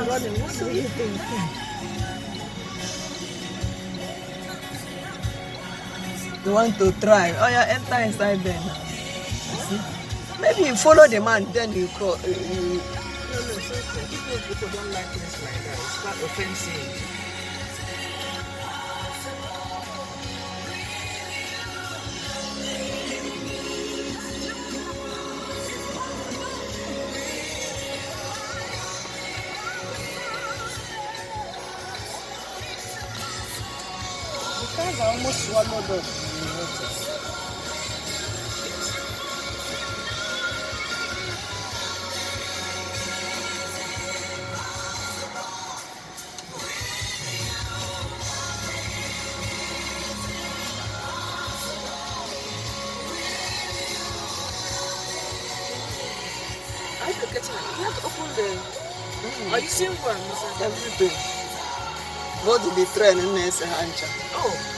Running. What do you think? You want to try? Oh yeah, enter inside there now. See? Maybe you follow the man, then you call. No, it's okay. People don't like things like that. It's quite offensive. The cars are almost swallowed up in the water. I have to get it. You have to open the. Are you seeing one? Everything. Go to the train and there's a hancha. Oh.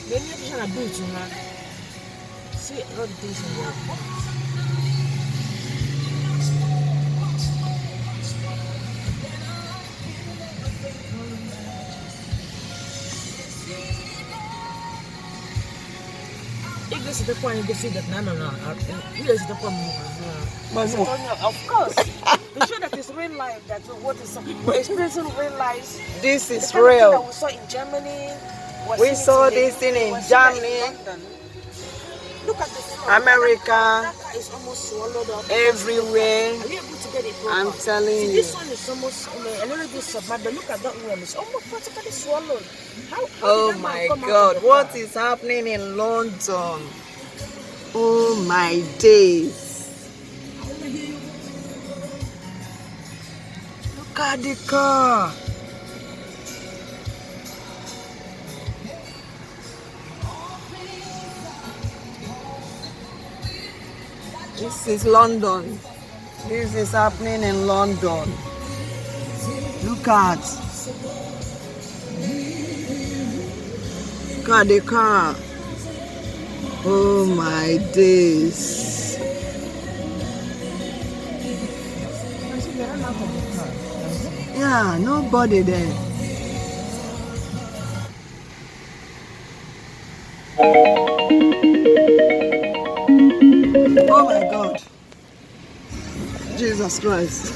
Then you have to boot, you know. See all the things in there. If this is the point, you can see that no. This is the point. Of course. To show that it's real life, that what is we're experiencing real life. This is the kind real. Of thing that we saw in Germany. We saw this thing in Germany. Look at the floor. America. It's almost swallowed up. Everywhere. Are you able to get it? I'm telling you. This one is almost a little bit submerged, but look at that one. It's almost practically swallowed. How Oh did that my man come out God, of the what car? is happening in London? Oh my days. Look at the car. This is London. This is happening in London. Look at the car. Oh my days. Yeah, nobody there. Oh my God. Jesus Christ.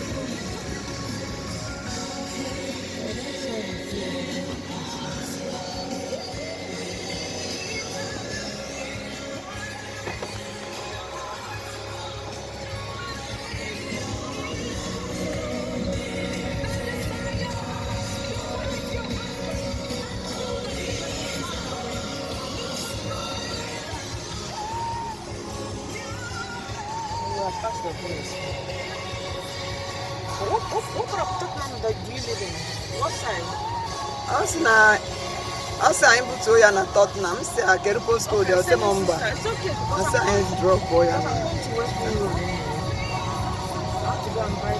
Past the place. What kind of Tottenham that do you live in? What side? Asa anyị butuo ya na Tottenham si akere postcode ya ọsị mọ mba. It's okay. Asa anyị drop ya na. I want to go and buy